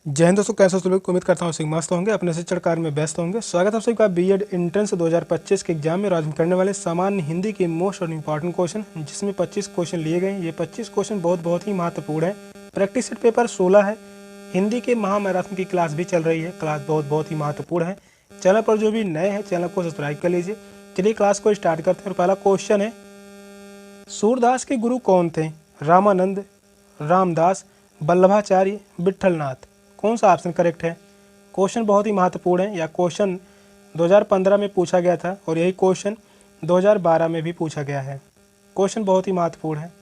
जय हिंद दोस्तों, कैसे हो लोग। उम्मीद करता हूँ सिंह मस्त होंगे, अपने शिक्षण कार्य में व्यस्त होंगे। स्वागत है आप सभी का बीएड एंट्रेंस 2025 के एग्जाम में। आज हम करने वाले सामान्य हिंदी के मोस्ट और इम्पॉर्टेंट क्वेश्चन, जिसमें 25 क्वेश्चन लिए गए। ये 25 क्वेश्चन बहुत ही महत्वपूर्ण है। प्रैक्टिस सेट पेपर 16 है। हिंदी के महामैराथन की क्लास भी चल रही है। क्लास बहुत ही महत्वपूर्ण है। चैनल पर जो भी नए हैं, चैनल को सब्सक्राइब कर लीजिए। चलिए क्लास को स्टार्ट करते हैं। और पहला क्वेश्चन है, सूरदास के गुरु कौन थे? रामानंद, रामदास, वल्लभाचार्य, विट्ठलनाथ। कौन सा ऑप्शन करेक्ट है? क्वेश्चन बहुत ही महत्वपूर्ण है। यह क्वेश्चन 2015 में पूछा गया था और यही क्वेश्चन 2012 में भी पूछा गया है। क्वेश्चन बहुत ही महत्वपूर्ण है।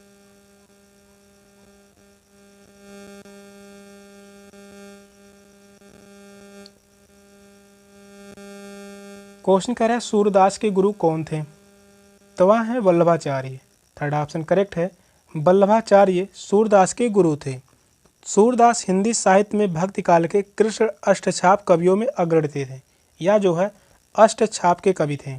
क्वेश्चन कह रहा है सूरदास के गुरु कौन थे? तो वह है वल्लभाचार्य। थर्ड ऑप्शन करेक्ट है। वल्लभाचार्य सूरदास के गुरु थे। सूरदास हिंदी साहित्य में भक्ति काल के कृष्ण अष्टछाप कवियों में अग्रणी थे। या जो है अष्टछाप के कवि थे।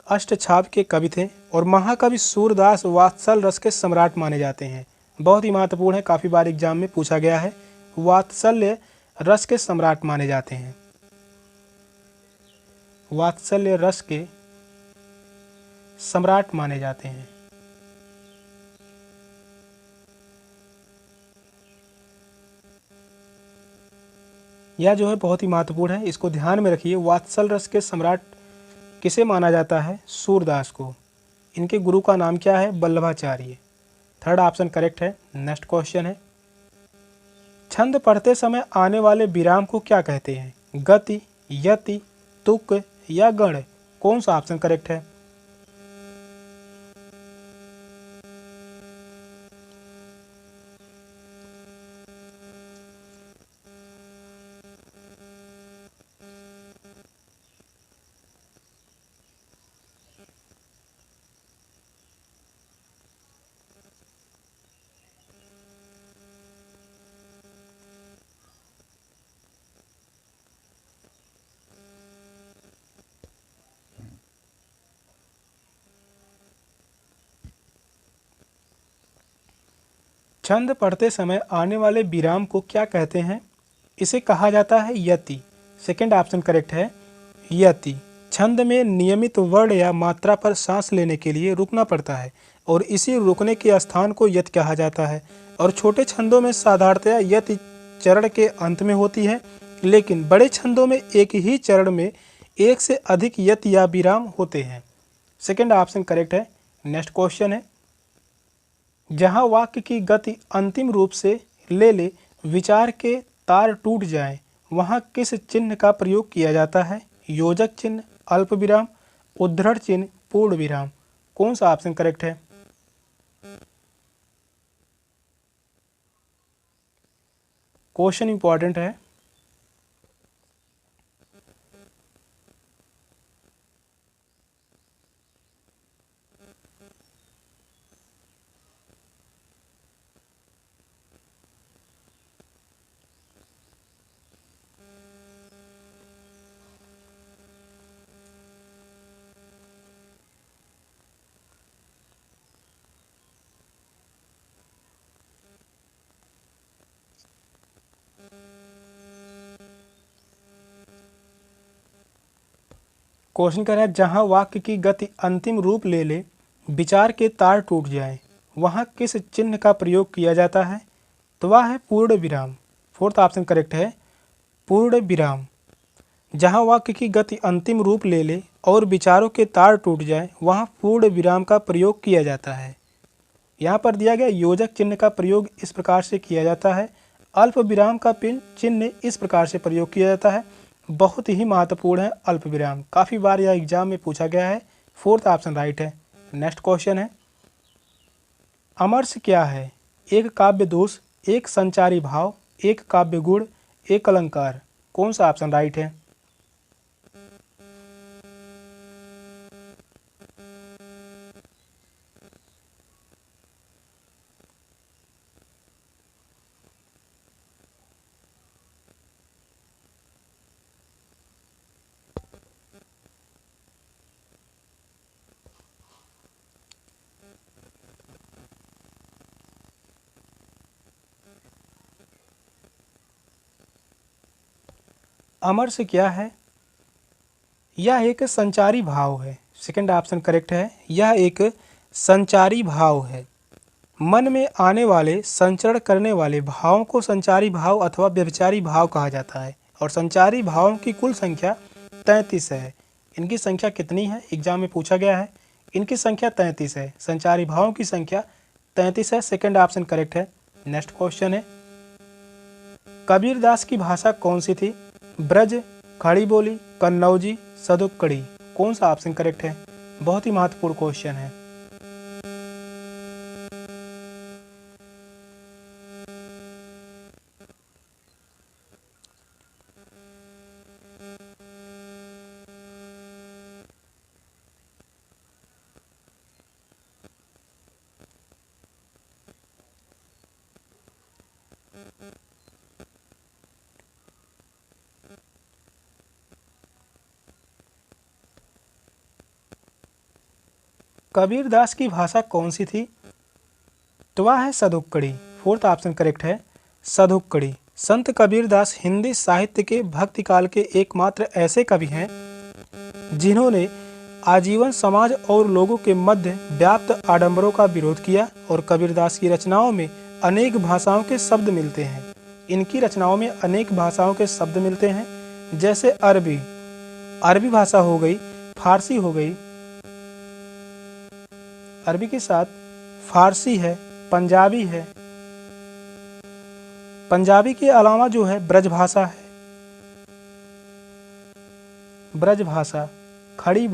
अष्टछाप के कवि थे और महाकवि सूरदास वात्सल रस के सम्राट माने जाते हैं। बहुत ही महत्वपूर्ण है, काफी बार एग्जाम में पूछा गया है। वात्सल्य रस के सम्राट माने जाते हैं। वात्सल्य रस के सम्राट माने जाते हैं। यह जो है बहुत ही महत्वपूर्ण है, इसको ध्यान में रखिए। वात्सल रस के सम्राट किसे माना जाता है? सूरदास को। इनके गुरु का नाम क्या है? वल्लभाचार्य। थर्ड ऑप्शन करेक्ट है। नेक्स्ट क्वेश्चन है, छंद पढ़ते समय आने वाले विराम को क्या कहते हैं? गति, यति, तुक या गण। कौन सा ऑप्शन करेक्ट है? छंद पढ़ते समय आने वाले विराम को क्या कहते हैं? इसे कहा जाता है यति। सेकंड ऑप्शन करेक्ट है, यति। छंद में नियमित वर्ण या मात्रा पर सांस लेने के लिए रुकना पड़ता है और इसी रुकने के स्थान को यति कहा जाता है। और छोटे छंदों में साधारणतया यति चरण के अंत में होती है, लेकिन बड़े छंदों में एक ही चरण में एक से अधिक यति या विराम होते हैं। सेकंड ऑप्शन करेक्ट है। नेक्स्ट क्वेश्चन है, जहाँ वाक्य की गति अंतिम रूप से ले ले, विचार के तार टूट जाएं, वहाँ किस चिन्ह का प्रयोग किया जाता है? योजक चिन्ह, अल्प विराम, उद्धरण चिन्ह, पूर्ण विराम। कौन सा ऑप्शन करेक्ट है? क्वेश्चन इंपॉर्टेंट है। क्वेश्चन कह रहा है, जहाँ वाक्य की गति अंतिम रूप ले ले, विचार के तार टूट जाएं, वहाँ किस चिन्ह का प्रयोग किया जाता है? तो वह है पूर्ण विराम। फोर्थ ऑप्शन करेक्ट है, पूर्ण विराम। जहाँ वाक्य की गति अंतिम रूप ले ले और विचारों के तार टूट जाए, वहाँ पूर्ण विराम का प्रयोग किया जाता है। यहाँ पर दिया गया योजक चिन्ह का प्रयोग इस प्रकार से किया जाता है। अल्प विराम का चिन्ह इस प्रकार से प्रयोग किया जाता है। बहुत ही महत्वपूर्ण है अल्प विराम, काफ़ी बार यह एग्जाम में पूछा गया है। फोर्थ ऑप्शन राइट है। नेक्स्ट क्वेश्चन है, अमर्ष क्या है? एक काव्य दोष, एक संचारी भाव, एक काव्य गुण, एक अलंकार। कौन सा ऑप्शन राइट है? अमर से क्या है? यह एक संचारी भाव है। सेकंड ऑप्शन करेक्ट है, यह एक संचारी भाव है। मन में आने वाले संचरण करने वाले भावों को संचारी भाव अथवा व्यभिचारी भाव कहा जाता है। और संचारी भावों की कुल संख्या 33 है। इनकी संख्या कितनी है? एग्जाम में पूछा गया है। इनकी संख्या 33 है। संचारी भावों की संख्या 33 है। सेकंड ऑप्शन करेक्ट है। नेक्स्ट क्वेश्चन है, कबीरदास की भाषा कौन सी थी? ब्रज, खड़ी बोली, कन्नौजी, सदुक्कड़ी। कौन सा ऑप्शन करेक्ट है? बहुत ही महत्वपूर्ण क्वेश्चन है। कबीरदास की भाषा कौन सी थी? तो वह है सदुक्कड़ी। फोर्थ ऑप्शन करेक्ट है, सदुक्कड़ी। संत कबीरदास हिंदी साहित्य के भक्ति काल के एकमात्र ऐसे कवि हैं जिन्होंने आजीवन समाज और लोगों के मध्य व्याप्त आडंबरों का विरोध किया। और कबीरदास की रचनाओं में अनेक भाषाओं के शब्द मिलते हैं। इनकी रचनाओं में अनेक भाषाओं के शब्द मिलते हैं, जैसे अरबी भाषा हो गई, फारसी हो गई, अरबी के साथ फारसी है, पंजाबी है, पंजाबी के अलावा जो है ब्रज भाषा है, ब्रज भाषा, खड़ी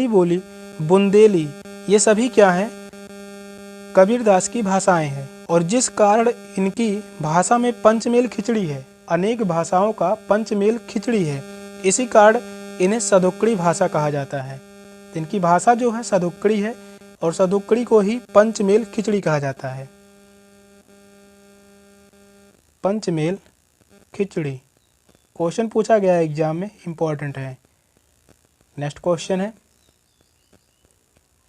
बोली, बुंदेली, ये सभी क्या हैं? कबीरदास की भाषाएं हैं। और जिस कारण इनकी भाषा में पंचमेल खिचड़ी है, अनेक भाषाओं का पंचमेल खिचड़ी है, इसी कारण इन्हें सदुक्कड़ी भाषा कहा जाता है। इनकी भाषा जो है सदुक्कड़ी है और सदुक्कड़ी को ही पंचमेल खिचड़ी कहा जाता है। पंचमेल खिचड़ी क्वेश्चन पूछा गया है एग्जाम में, इंपॉर्टेंट है। नेक्स्ट क्वेश्चन है,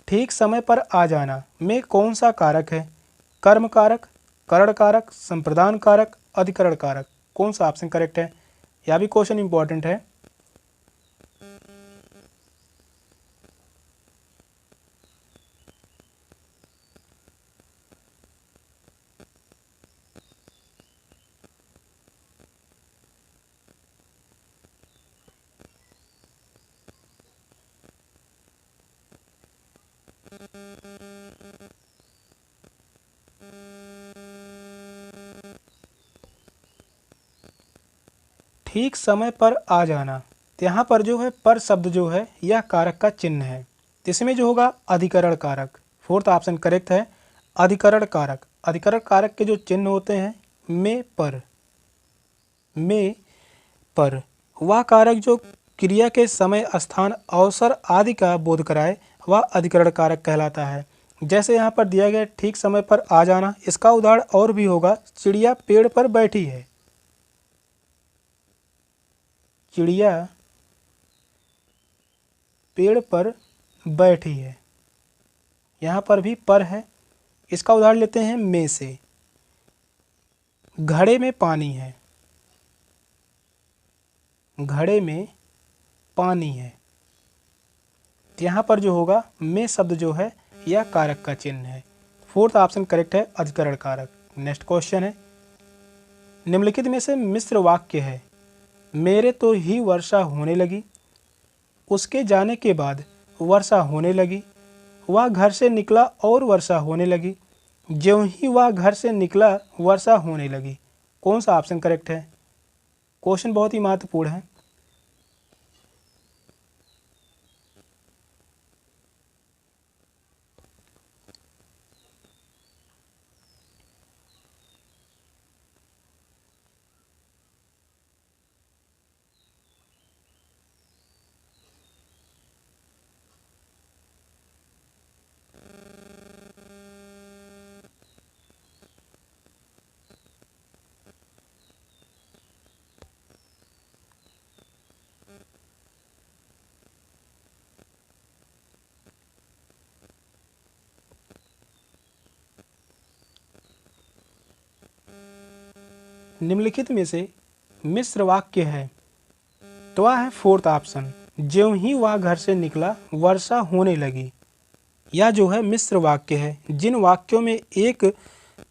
ठीक समय पर आ जाना में कौन सा कारक है? कर्म कारक, करण कारक, संप्रदान कारक, अधिकरण कारक। कौन सा ऑप्शन करेक्ट है? यह भी क्वेश्चन इंपॉर्टेंट है। ठीक समय पर आ जाना, यहाँ पर जो है पर शब्द जो है यह कारक का चिन्ह है। इसमें जो होगा अधिकरण कारक। फोर्थ ऑप्शन करेक्ट है, अधिकरण कारक। अधिकरण कारक के जो चिन्ह होते हैं में पर, वह कारक जो क्रिया के समय, स्थान, अवसर आदि का बोध कराए, वह अधिकरण कारक कहलाता है। जैसे यहाँ पर दिया गया ठीक समय पर आ जाना, इसका उदाहरण और भी होगा, चिड़िया पेड़ पर बैठी है, चिड़िया पेड़ पर बैठी है, यहाँ पर भी पर है। इसका उदाहरण लेते हैं में से, घड़े में पानी है, घड़े में पानी है। यहाँ पर जो होगा में शब्द जो है यह कारक का चिन्ह है। फोर्थ ऑप्शन करेक्ट है, अधिकरण कारक। नेक्स्ट क्वेश्चन है, निम्नलिखित में से मिश्र वाक्य है, मेरे तो ही वर्षा होने लगी, उसके जाने के बाद वर्षा होने लगी, वह घर से निकला और वर्षा होने लगी, ज्यों ही वह घर से निकला वर्षा होने लगी। कौन सा ऑप्शन करेक्ट है? क्वेश्चन बहुत ही महत्वपूर्ण है। निम्नलिखित में से मिश्र वाक्य है? तो वह है फोर्थ ऑप्शन, ज्यों ही वह घर से निकला वर्षा होने लगी। यह जो है मिश्र वाक्य है। जिन वाक्यों में एक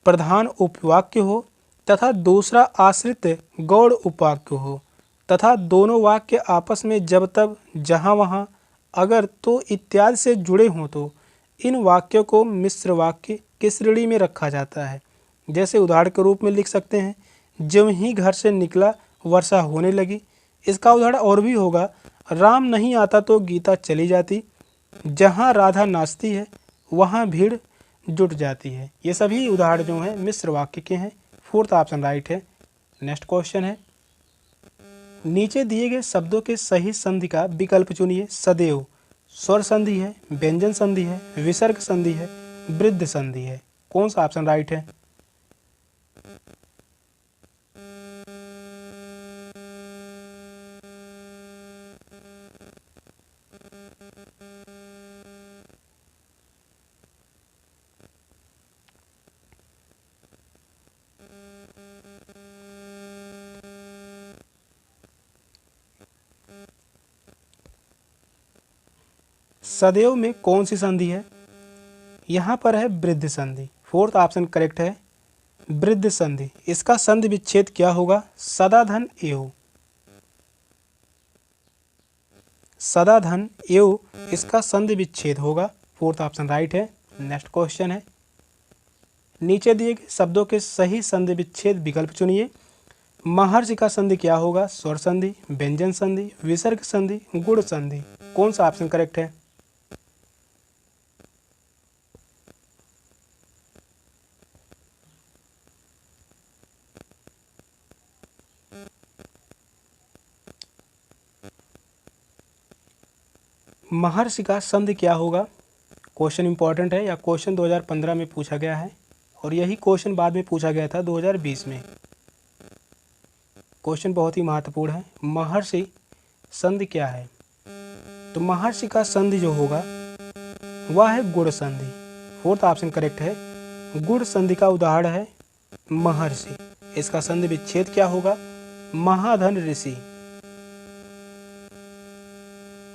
प्रधान उपवाक्य हो तथा दूसरा आश्रित गौड़ उपवाक्य हो तथा दोनों वाक्य आपस में जब तब जहाँ वहाँ अगर तो इत्यादि से जुड़े हों तो इन वाक्यों को मिश्र वाक्य की श्रेणी में रखा जाता है। जैसे उदाहरण के रूप में लिख सकते हैं, ज्यों ही घर से निकला वर्षा होने लगी। इसका उदाहरण और भी होगा, राम नहीं आता तो गीता चली जाती, जहाँ राधा नाचती है वहाँ भीड़ जुट जाती है। ये सभी उदाहरण जो हैं मिश्र वाक्य के हैं। फोर्थ ऑप्शन राइट है। नेक्स्ट क्वेश्चन है, नीचे दिए गए शब्दों के सही संधि का विकल्प चुनिए। सदैव स्वर संधि है, व्यंजन संधि है, विसर्ग संधि है, वृद्ध संधि है। कौन सा ऑप्शन राइट है? सदैव में कौन सी संधि है? यहाँ पर है वृद्ध संधि। फोर्थ ऑप्शन करेक्ट है, वृद्ध संधि। इसका संधि विच्छेद क्या होगा? सदा धन एव। सदा धन एव इसका संधि विच्छेद होगा। फोर्थ ऑप्शन राइट है। नेक्स्ट क्वेश्चन है, नीचे दिए गए शब्दों के सही संधि विच्छेद विकल्प चुनिए। महर्षि का संधि क्या होगा? स्वर संधि, व्यंजन संधि, विसर्ग संधि, गुण संधि। कौन सा ऑप्शन करेक्ट है? महर्षि का संधि क्या होगा? क्वेश्चन इंपॉर्टेंट है, या क्वेश्चन 2015 में पूछा गया है और यही क्वेश्चन बाद में पूछा गया था 2020 में। क्वेश्चन बहुत ही महत्वपूर्ण है। महर्षि संधि क्या है? तो महर्षि का संधि जो होगा वह है गुण संधि। फोर्थ ऑप्शन करेक्ट है। गुण संधि का उदाहरण है महर्षि। इसका संधि विच्छेद क्या होगा? महाधन ऋषि।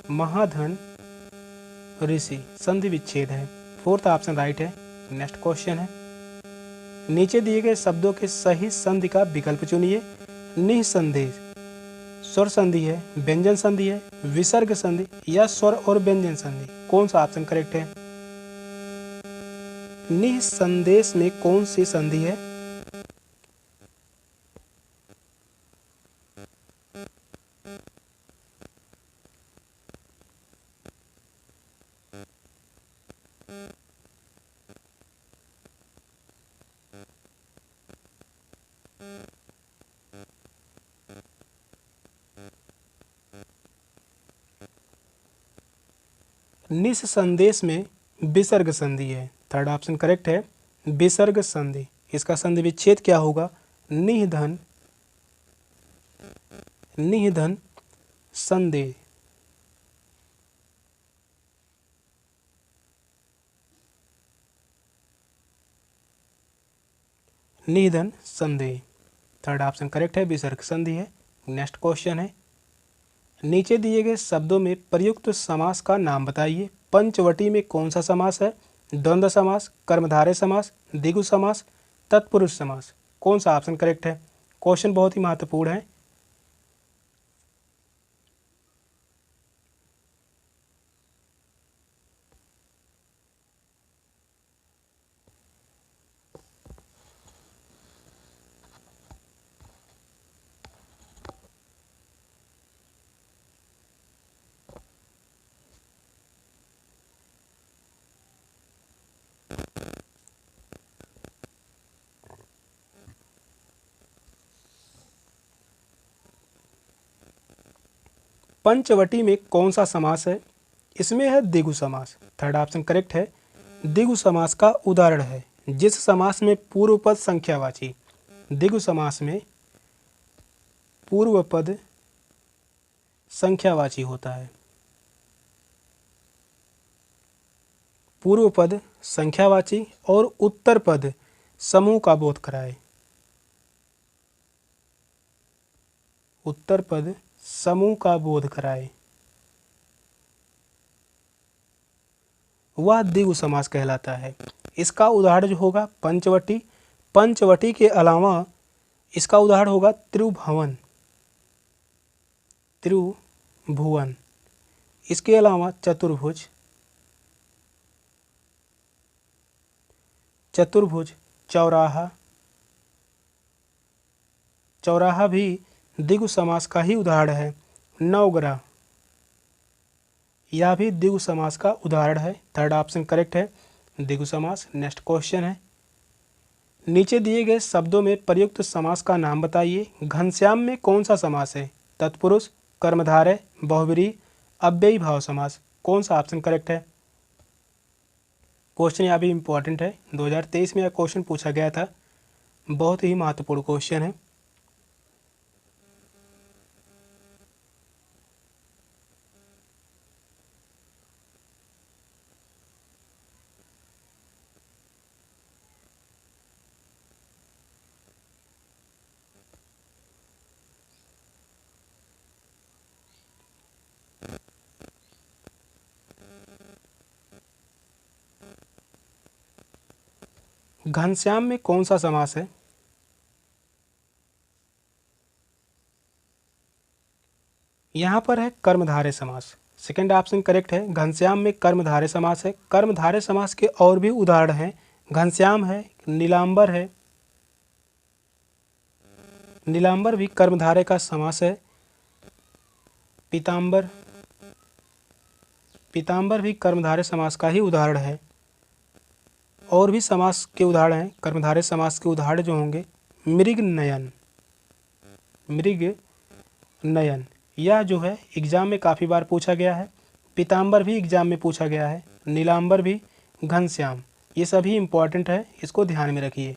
महाधन ऋषि संधि विच्छेद है। फोर्थ ऑप्शन राइट है। नेक्स्ट क्वेश्चन है, नीचे दिए गए शब्दों के सही संधि का विकल्प चुनिए। निःसंदेह स्वर संधि है, व्यंजन संधि है, विसर्ग संधि या स्वर और व्यंजन संधि। कौन सा ऑप्शन करेक्ट है? निःसंदेश में कौन सी संधि है? निःसंदेश में विसर्ग संधि है। थर्ड ऑप्शन करेक्ट है, विसर्ग संधि। इसका संधि विच्छेद क्या होगा? निधन निधन संदेह। निधन संदेह। थर्ड ऑप्शन करेक्ट है, विसर्ग संधि है। नेक्स्ट क्वेश्चन है, नीचे दिए गए शब्दों में प्रयुक्त समास का नाम बताइए। पंचवटी में कौन सा समास है? द्वंद्व समास, कर्मधारय समास, द्विगु समास, तत्पुरुष समास। कौन सा ऑप्शन करेक्ट है? क्वेश्चन बहुत ही महत्वपूर्ण है। पंचवटी में कौन सा समास है? इसमें है द्विगु समास। थर्ड ऑप्शन करेक्ट है। द्विगु समास का उदाहरण है जिस समास में पूर्व पद संख्यावाची। द्विगु समास में पूर्व पद संख्यावाची होता है। पूर्व पद संख्यावाची और उत्तर पद समूह का बोध कराए। उत्तर पद समूह का बोध कराए, वह द्विगु समास कहलाता है। इसका उदाहरण जो होगा पंचवटी, पंचवटी के अलावा इसका उदाहरण होगा त्रिभुवन, त्रिभुवन। इसके अलावा चतुर्भुज, चतुर्भुज, चौराहा, चौराहा भी द्विगु समास का ही उदाहरण है। नवग्रह, यह भी द्विगु समास का उदाहरण है। थर्ड ऑप्शन करेक्ट है, द्विगु समास। नेक्स्ट क्वेश्चन है, नीचे दिए गए शब्दों में प्रयुक्त समास का नाम बताइए। घनश्याम में कौन सा समास है? तत्पुरुष, कर्मधारय, बहुब्रीहि, अव्ययी भाव समास। कौन सा ऑप्शन करेक्ट है? क्वेश्चन यहाँ भी इम्पोर्टेंट है, 2023 में यह क्वेश्चन पूछा गया था, बहुत ही महत्वपूर्ण क्वेश्चन है। घनश्याम में कौन सा समास है? यहाँ पर है कर्मधारय समास। सेकंड ऑप्शन करेक्ट है, घनश्याम में कर्मधारय समास है। कर्मधारय समास के और भी उदाहरण हैं, घनश्याम है, नीलांबर है, नीलांबर भी कर्मधारय का समास है। पीतांबर, पीतांबर भी कर्मधारय समास का ही उदाहरण है। और भी समास के उदाहरण हैं, कर्मधारय समास के उदाहरण जो होंगे, मृग नयन, मृग नयन, यह जो है एग्जाम में काफ़ी बार पूछा गया है। पीतांबर भी एग्जाम में पूछा गया है, नीलांबर भी, घनश्याम, ये सभी इंपॉर्टेंट है, इसको ध्यान में रखिए।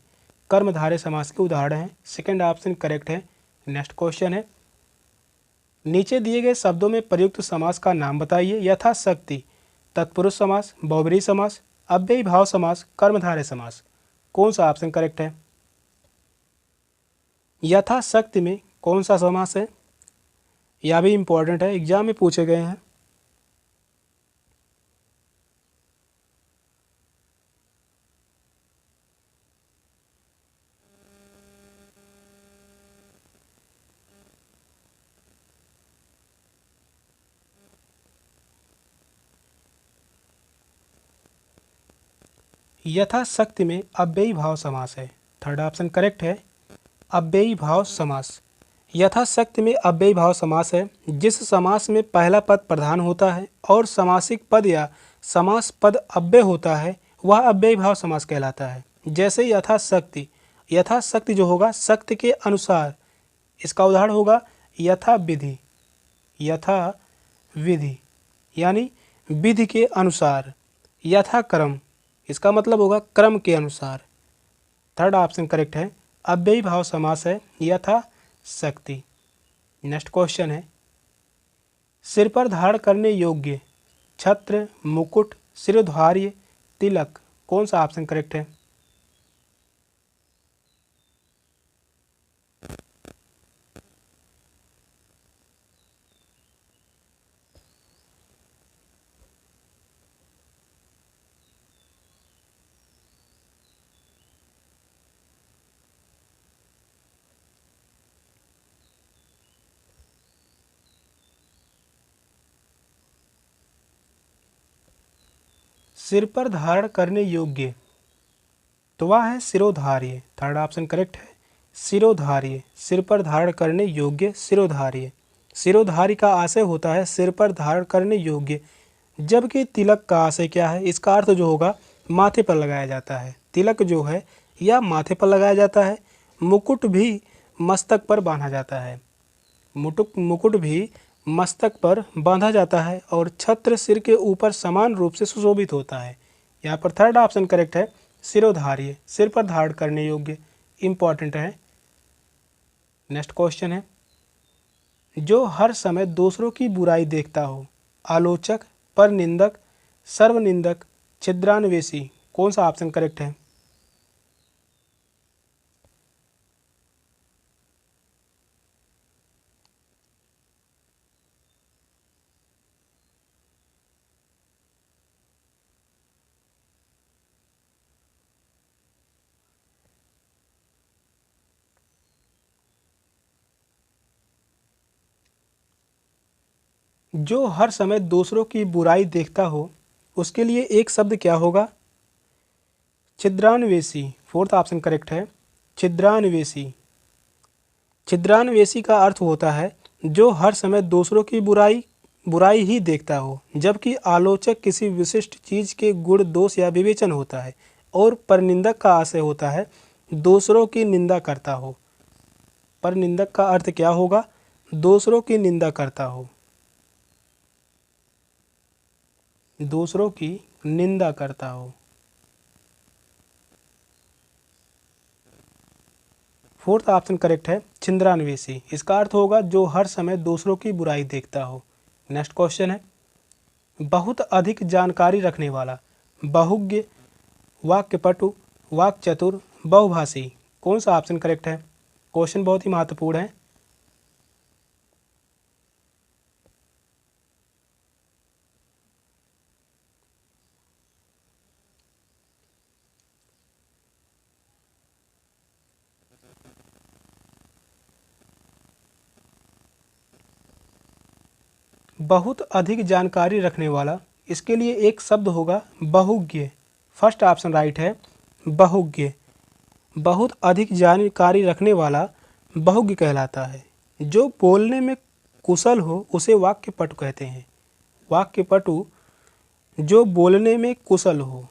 कर्मधारय समास के उदाहरण हैं। सेकंड ऑप्शन करेक्ट है। नेक्स्ट क्वेश्चन है, नीचे दिए गए शब्दों में प्रयुक्त समास का नाम बताइए। यथाशक्ति, तत्पुरुष समास, बहुब्रीहि समास, अव्ययी भाव समास, कर्मधारय समास। कौन सा ऑप्शन करेक्ट है? यथाशक्ति में कौन सा समास है? यह भी इंपॉर्टेंट है, एग्जाम में पूछे गए हैं। यथाशक्ति में अव्ययी भाव समास है। थर्ड ऑप्शन करेक्ट है, अव्ययी भाव समास। यथाशक्ति में अव्ययी भाव समास है जिस समास में पहला पद प्रधान होता है और समासिक पद या समास पद अव्यय होता है, वह अव्ययी भाव समास कहलाता है। जैसे यथाशक्ति, यथाशक्ति जो होगा शक्ति के अनुसार, इसका उदाहरण होगा यथा विधि, यथा विधि यानी विधि के अनुसार। यथा क्रम, इसका मतलब होगा क्रम के अनुसार। थर्ड ऑप्शन करेक्ट है, अव्ययी भाव समास है यथा शक्ति। नेक्स्ट क्वेश्चन है, सिर पर धारण करने योग्य छत्र, मुकुट, शिरोधार्य, तिलक। कौन सा ऑप्शन करेक्ट है? सिर पर धारण करने योग्य, तो वह है शिरोधार्य। थर्ड ऑप्शन करेक्ट है, शिरोधार्य, सिर पर धारण करने योग्य शिरोधार्य। शिरोधार्य का आशय होता है सिर पर धारण करने योग्य, जबकि तिलक का आशय क्या है? इसका अर्थ जो होगा माथे पर लगाया जाता है। तिलक जो है यह माथे पर लगाया जाता है। मुकुट भी मस्तक पर बांधा जाता है, मुकुट भी मस्तक पर बांधा जाता है और छत्र सिर के ऊपर समान रूप से सुशोभित होता है। यहाँ पर थर्ड ऑप्शन करेक्ट है, शिरोधार्य, सिर पर धारण करने योग्य, इंपॉर्टेंट है। नेक्स्ट क्वेश्चन है, जो हर समय दूसरों की बुराई देखता हो, आलोचक, परनिंदक, सर्वनिंदक, छिद्रान्वेषी। कौन सा ऑप्शन करेक्ट है? जो हर समय दूसरों की बुराई देखता हो उसके लिए एक शब्द क्या होगा? छिद्रान्वेषी। फोर्थ ऑप्शन करेक्ट है, छिद्रान्वेषी। छिद्रान्वेषी का अर्थ होता है जो हर समय दूसरों की बुराई बुराई ही देखता हो, जबकि आलोचक किसी विशिष्ट चीज के गुण दोष या विवेचन होता है, और परनिंदक का आशय होता है दूसरों की निंदा करता हो। परनिंदक का अर्थ क्या होगा? दूसरों की निंदा करता हो, दूसरों की निंदा करता हो। फोर्थ ऑप्शन करेक्ट है, छिद्रान्वेषी। इसका अर्थ होगा जो हर समय दूसरों की बुराई देखता हो। नेक्स्ट क्वेश्चन है, बहुत अधिक जानकारी रखने वाला, बहुज्ञ, वाक्यपटु, वाक्चतुर, बहुभाषी। कौन सा ऑप्शन करेक्ट है? क्वेश्चन बहुत ही महत्वपूर्ण है। बहुत अधिक जानकारी रखने वाला, इसके लिए एक शब्द होगा बहुज्ञ। फर्स्ट ऑप्शन राइट है, बहुज्ञ। बहुत अधिक जानकारी रखने वाला बहुज्ञ कहलाता है। जो बोलने में कुशल हो उसे वाक्यपटु कहते हैं। वाक्यपटु जो बोलने में कुशल हो,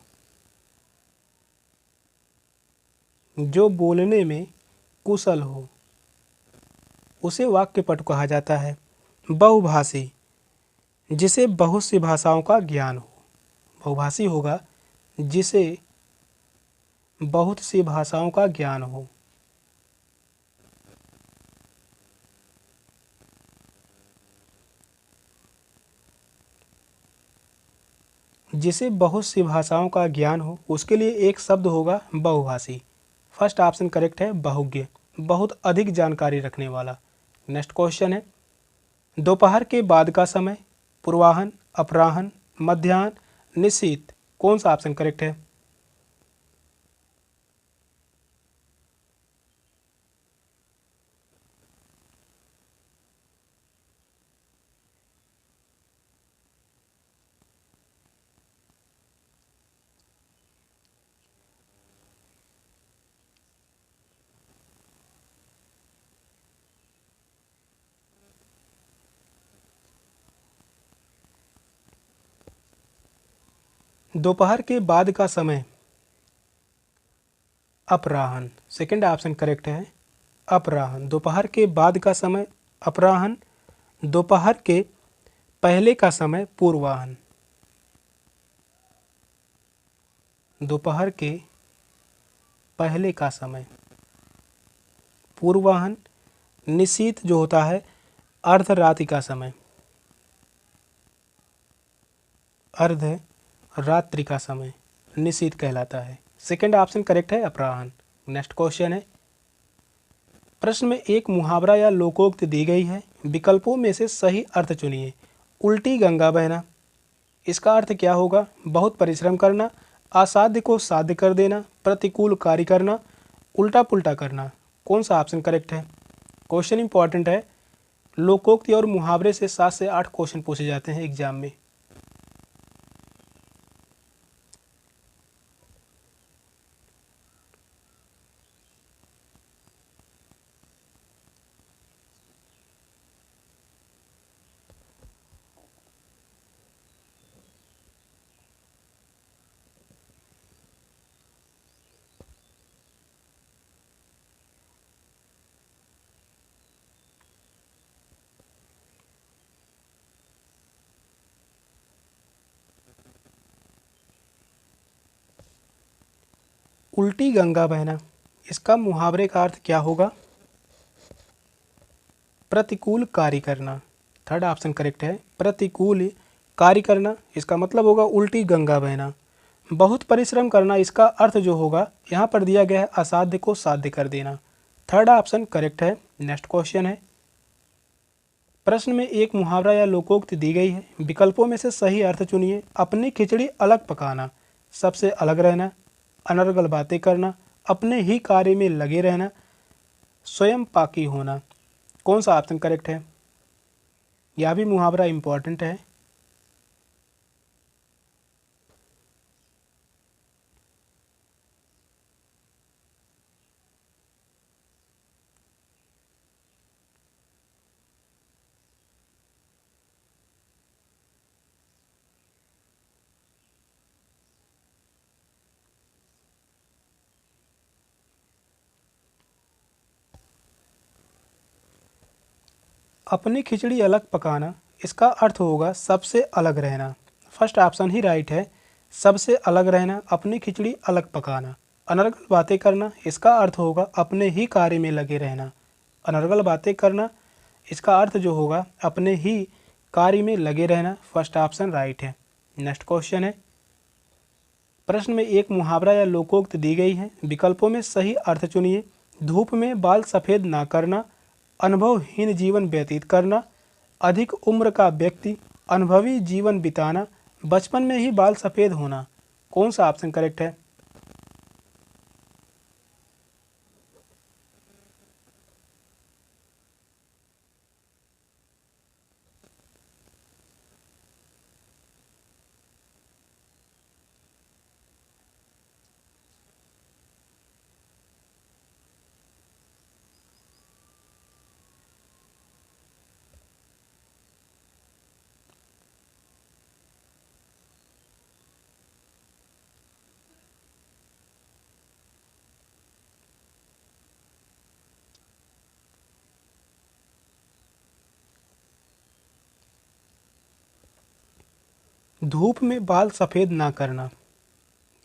जो बोलने में कुशल हो उसे वाक्यपटु कहा जाता है। बहुभाषी, जिसे बहुत सी भाषाओं का ज्ञान हो। बहुभाषी होगा जिसे बहुत सी भाषाओं का ज्ञान हो। जिसे बहुत सी भाषाओं का ज्ञान हो उसके लिए एक शब्द होगा बहुभाषी। फर्स्ट ऑप्शन करेक्ट है, बहुज्ञ। बहुत अधिक जानकारी रखने वाला। नेक्स्ट क्वेश्चन है, दोपहर के बाद का समय, पूर्वाह्न, अपराह्न, मध्याह्न, निशीथ। कौन सा ऑप्शन करेक्ट है? दोपहर के बाद का समय अपराह्न। सेकंड ऑप्शन करेक्ट है, अपराह्न। दोपहर के बाद का समय अपराह्न। दोपहर के पहले का समय पूर्वाह्न। दोपहर के पहले का समय पूर्वाह्न। निशीथ जो होता है अर्धरात्रि का समय, अर्ध रात्रि का समय निशीथ कहलाता है। सेकंड ऑप्शन करेक्ट है, अपराह्न। नेक्स्ट क्वेश्चन है, प्रश्न में एक मुहावरा या लोकोक्ति दी गई है, विकल्पों में से सही अर्थ चुनिए। उल्टी गंगा बहना, इसका अर्थ क्या होगा? बहुत परिश्रम करना, असाध्य को साध्य कर देना, प्रतिकूल कार्य करना, उल्टा पुल्टा करना। कौन सा ऑप्शन करेक्ट है? क्वेश्चन इंपॉर्टेंट है। लोकोक्ति और मुहावरे से 7 से 8 क्वेश्चन पूछे जाते हैं एग्जाम में। उल्टी गंगा बहना, इसका मुहावरे का अर्थ क्या होगा? प्रतिकूल कार्य करना। थर्ड ऑप्शन करेक्ट है, प्रतिकूल कार्य करना। इसका मतलब होगा उल्टी गंगा बहना। बहुत परिश्रम करना, इसका अर्थ जो होगा यहाँ पर दिया गया है असाध्य को साध्य कर देना। थर्ड ऑप्शन करेक्ट है। नेक्स्ट क्वेश्चन है, प्रश्न में एक मुहावरा या लोकोक्ति दी गई है, विकल्पों में से सही अर्थ चुनिए। अपनी खिचड़ी अलग पकाना, सबसे अलग रहना, अनर्गल बातें करना, अपने ही कार्य में लगे रहना, स्वयं पाकी होना। कौन सा ऑप्शन करेक्ट है? यह भी मुहावरा इम्पॉर्टेंट है। अपनी खिचड़ी अलग पकाना, इसका अर्थ होगा सबसे अलग रहना। फर्स्ट ऑप्शन ही राइट है, सबसे अलग रहना, अपनी खिचड़ी अलग पकाना। अनर्गल बातें करना, इसका अर्थ होगा अपने ही कार्य में लगे रहना। अनर्गल बातें करना, इसका अर्थ जो होगा अपने ही कार्य में लगे रहना। फर्स्ट ऑप्शन राइट है। नेक्स्ट क्वेश्चन है, प्रश्न में एक मुहावरा या लोकोक्त दी गई है, विकल्पों में सही अर्थ चुनिए। धूप में बाल सफ़ेद ना करना, अनुभवहीन जीवन व्यतीत करना, अधिक उम्र का व्यक्ति, अनुभवी जीवन बिताना, बचपन में ही बाल सफ़ेद होना। कौन सा ऑप्शन करेक्ट है? धूप में बाल सफ़ेद ना करना,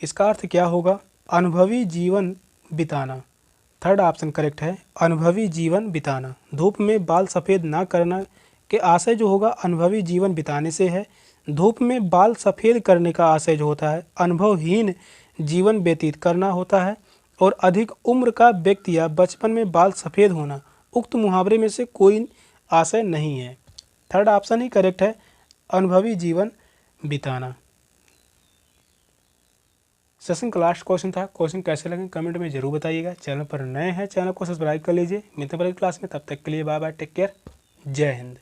इसका अर्थ क्या होगा? अनुभवी जीवन बिताना। थर्ड ऑप्शन करेक्ट है, अनुभवी जीवन बिताना। धूप में बाल सफ़ेद ना करना के आशय जो होगा अनुभवी जीवन बिताने से है। धूप में बाल सफ़ेद करने का आशय जो होता है अनुभवहीन जीवन व्यतीत करना होता है। और अधिक उम्र का व्यक्ति या बचपन में बाल सफ़ेद होना, उक्त मुहावरे में से कोई आशय नहीं है। थर्ड ऑप्शन ही करेक्ट है, अनुभवी जीवन बिताना। सेशन का लास्ट क्वेश्चन था। क्वेश्चन कैसे लगे कमेंट में जरूर बताइएगा। चैनल पर नए हैं, चैनल को सब्सक्राइब कर लीजिए। मिलते हैं अगली क्लास में, तब तक के लिए बाय बाय, टेक केयर, जय हिंद।